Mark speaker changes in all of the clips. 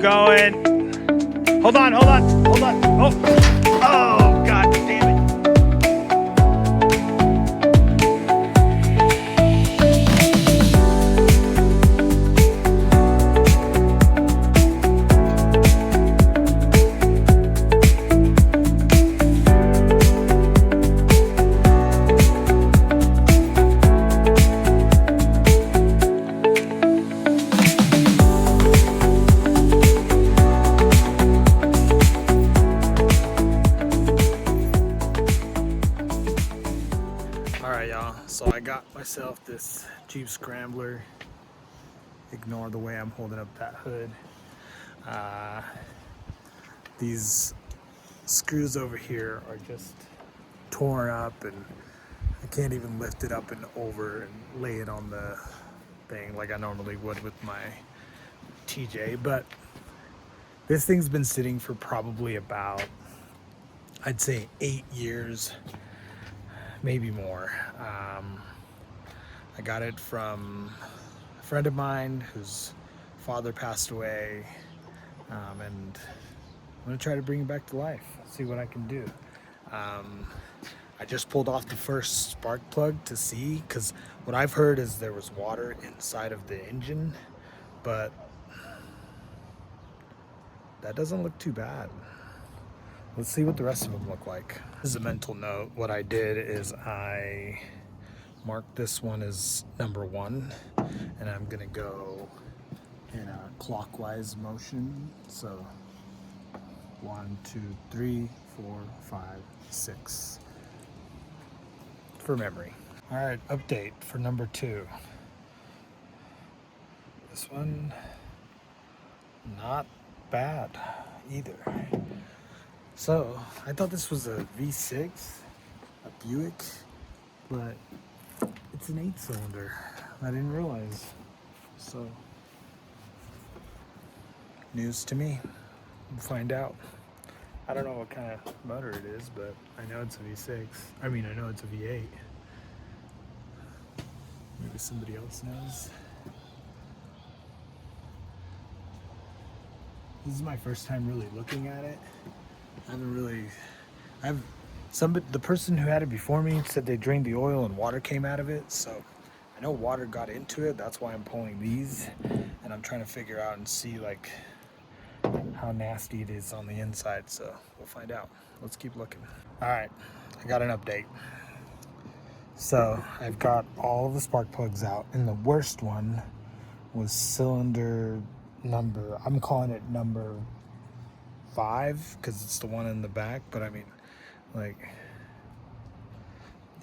Speaker 1: going. Hold on. Oh, god damn it. So I got myself this Jeep Scrambler. Ignore the way I'm holding up that hood. These screws over here are just torn up and I can't even lift it up and over and lay it on the thing like I normally would with my TJ. But this thing's been sitting for probably about, I'd say 8 years. Maybe more. I got it from a friend of mine whose father passed away, and I'm gonna try to bring it back to life, see what I can do. I just pulled off the first spark plug to see, because what I've heard is there was water inside of the engine, but that doesn't look too bad. Let's see what the rest of them look like. As a mental note, what I did is I marked this one as number 1, and I'm gonna go in a clockwise motion. So 1, 2, 3, 4, 5, 6 for memory. All right, update for number 2. This one, not bad either. So, I thought this was a V6, a Buick, but it's an 8-cylinder. I didn't realize. So, news to me. We'll find out. I don't know what kind of motor it is, but I know it's a V6. I mean, I know it's a V8. Maybe somebody else knows. This is my first time really looking at it. The person who had it before me said they drained the oil and water came out of it, so I know water got into it. That's why I'm pulling these, and I'm trying to figure out and see like how nasty it is on the inside, so we'll find out. Let's keep looking. All right, I got an update. So I've got all of the spark plugs out, and the worst one was cylinder number, I'm calling it number 5 because it's the one in the back, but I mean, like,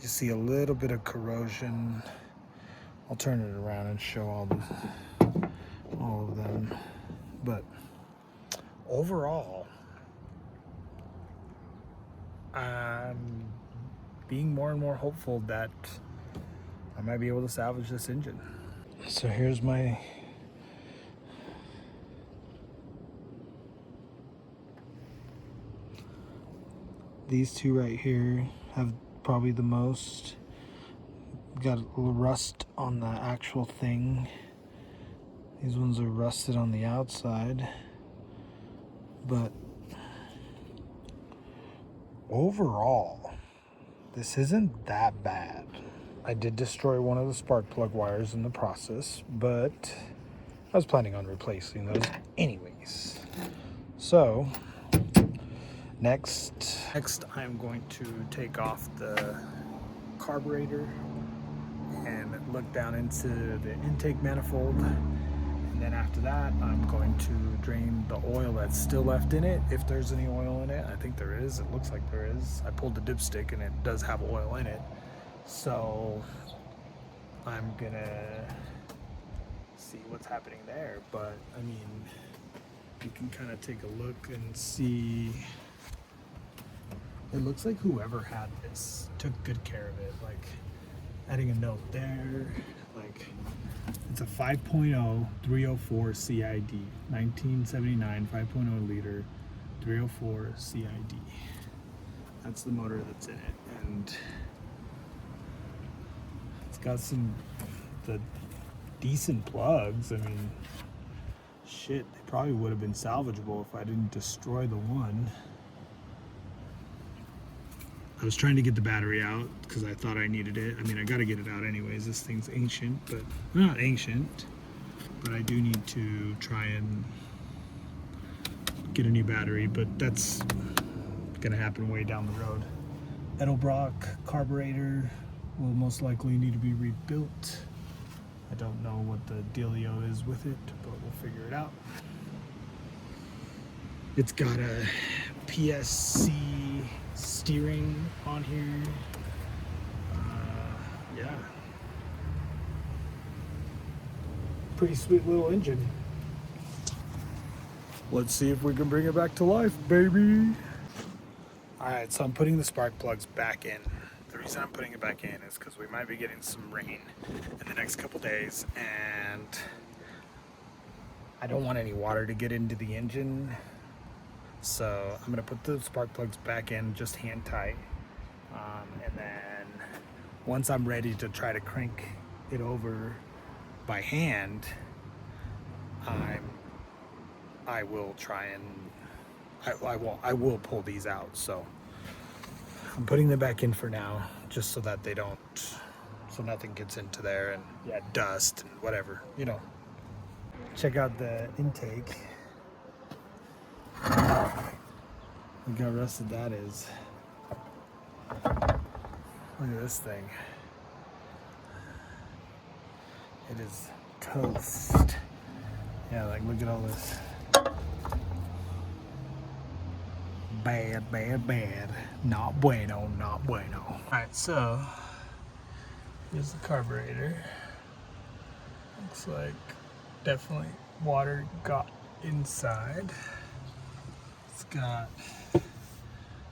Speaker 1: you see a little bit of corrosion. I'll turn it around and show all of them, but overall, I'm being more and more hopeful that I might be able to salvage this engine. So here's these two right here have probably the most. Got a little rust on the actual thing. These ones are rusted on the outside. But overall, this isn't that bad. I did destroy one of the spark plug wires in the process, but I was planning on replacing those anyways. So Next, I'm going to take off the carburetor and look down into the intake manifold. And then after that, I'm going to drain the oil that's still left in it, if there's any oil in it. I think there is. It looks like there is. I pulled the dipstick and it does have oil in it. So I'm gonna see what's happening there. But I mean, you can kind of take a look and see. It looks like whoever had this took good care of it. Like, adding a note there, like, it's a 5.0 304 CID, 1979 5.0 liter 304 CID. That's the motor that's in it, and it's got the decent plugs. I mean, Shit, they probably would have been salvageable if I didn't destroy the one. I was trying to get the battery out because I thought I needed it. I mean, I gotta get it out anyways. This thing's ancient, but not ancient. But I do need to try and get a new battery, but that's gonna happen way down the road. Edelbrock carburetor will most likely need to be rebuilt. I don't know what the dealio is with it, but we'll figure it out. It's got a PSC steering on here. Yeah. Pretty sweet little engine. Let's see if we can bring it back to life, baby. Alright, so I'm putting the spark plugs back in. The reason I'm putting it back in is because we might be getting some rain in the next couple days, and I don't want any water to get into the engine. So I'm gonna put the spark plugs back in just hand tight, and then once I'm ready to try to crank it over by hand, I will try and I will pull these out. So I'm putting them back in for now, just so that they don't, so nothing gets into there and dust and whatever, you know. Check out the intake. Look how rusted that is. Look at this thing. It is toast. Yeah, like look at all this. Bad, bad, bad. Not bueno, not bueno. Alright, so here's the carburetor. Looks like definitely water got inside. It's got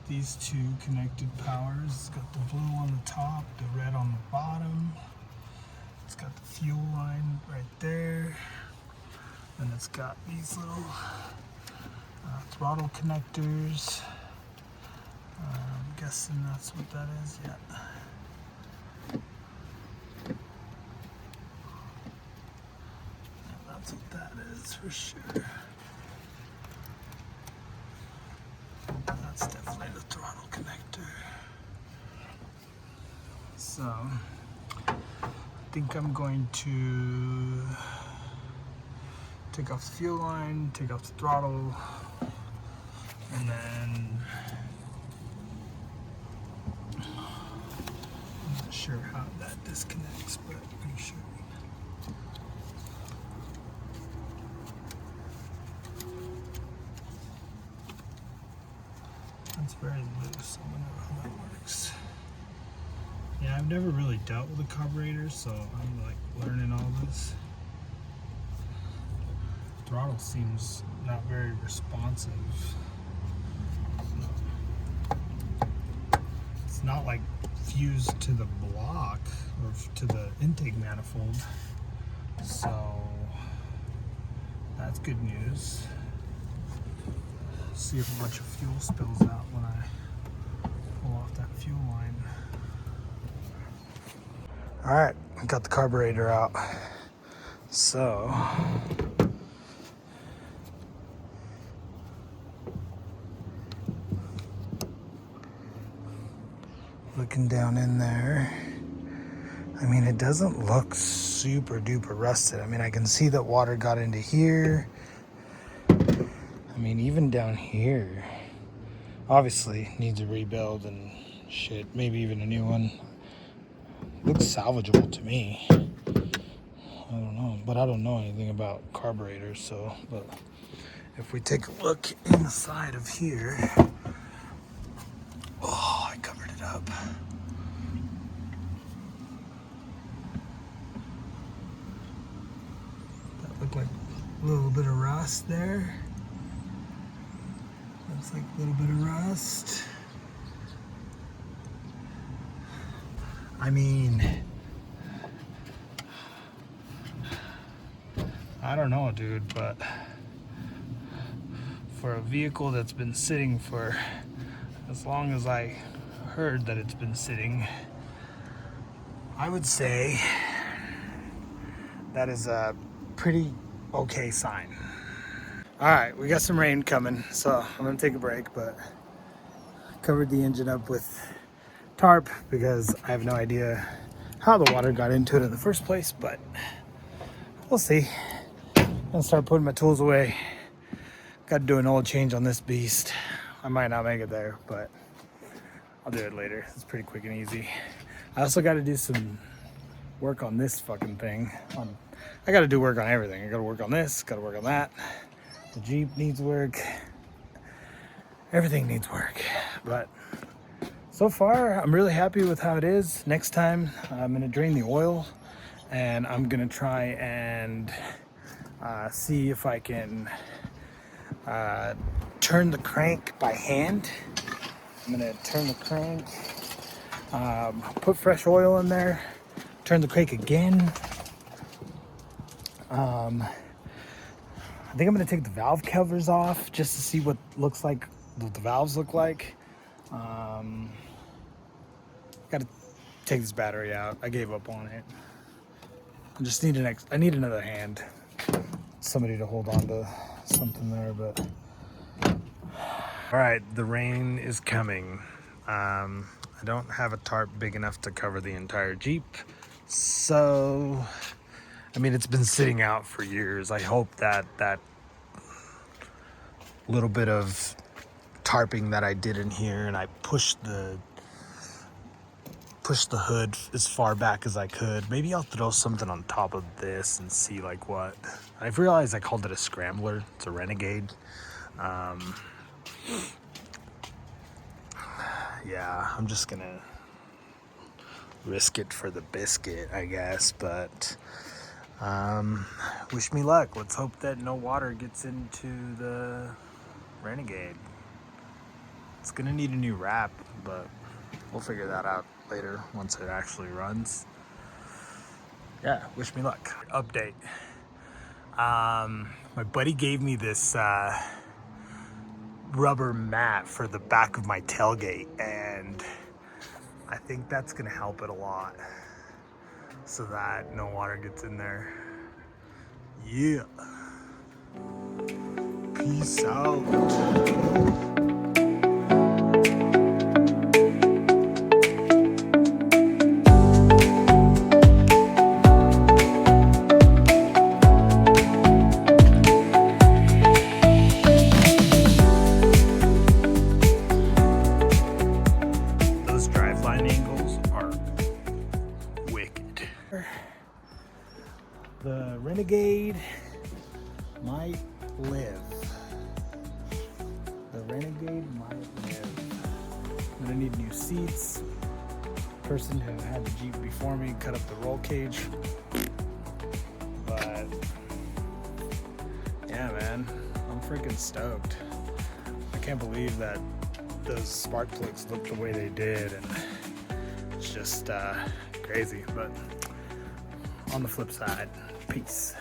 Speaker 1: these two connected powers. It's got the blue on the top, the red on the bottom. It's got the fuel line right there. And it's got these little throttle connectors. I'm guessing that's what that is. Yeah. That's what that is for sure. That's definitely the throttle connector. So I think I'm going to take off the fuel line, take off the throttle, and then I'm not sure how that disconnects, but I'm pretty sure. It's very loose. I wonder how that works. Yeah, I've never really dealt with a carburetor, so I'm like learning all this. Throttle seems not very responsive. It's not like fused to the block or to the intake manifold, so that's good news. See if a bunch of fuel spills out when I pull off that fuel line. All right, got the carburetor out. So looking down in there, I mean, it doesn't look super duper rusted. I mean, I can see that water got into here. I mean, even down here, obviously needs a rebuild and shit, maybe even a new one. Looks salvageable to me. I don't know, but I don't know anything about carburetors, so, but if we take a look inside of here, oh, I covered it up. That looked like a little bit of rust there. Looks like a little bit of rust. I mean, I don't know, dude, but for a vehicle that's been sitting for as long as I heard that it's been sitting, I would say that is a pretty okay sign. All right, we got some rain coming, so I'm gonna take a break, but covered the engine up with tarp because I have no idea how the water got into it in the first place, but we'll see. I'm gonna start putting my tools away. Got to do an oil change on this beast. I might not make it there, but I'll do it later. It's pretty quick and easy. I also got to do some work on this fucking thing. I got to do work on everything. I got to work on this, got to work on that. The Jeep needs work. Everything needs work. But so far, I'm really happy with how it is. Next time, I'm going to drain the oil and I'm going to try and see if I can turn the crank by hand. I'm going to turn the crank, put fresh oil in there, turn the crank again. I think I'm going to take the valve covers off just to see what the valves look like. Got to take this battery out. I gave up on it. I just need I need another hand. Somebody to hold on to something there, but. All right, the rain is coming. I don't have a tarp big enough to cover the entire Jeep. So, I mean, it's been sitting out for years. I hope that little bit of tarping that I did in here, and I pushed the hood as far back as I could. Maybe I'll throw something on top of this and see like what. I've realized I called it a scrambler. It's a Renegade. Yeah, I'm just gonna risk it for the biscuit, I guess, but wish me luck. Let's hope that no water gets into the Renegade. It's gonna need a new wrap, but we'll figure that out later once it actually runs. Yeah, wish me luck. Update. My buddy gave me this rubber mat for the back of my tailgate, and I think that's gonna help it a lot so that no water gets in there. Yeah. Peace out. The Renegade might live. The Renegade might live. I'm gonna need new seats. The person who had the Jeep before me cut up the roll cage. But yeah, man, I'm freaking stoked. I can't believe that those spark plugs look the way they did, and it's just crazy. But on the flip side, peace.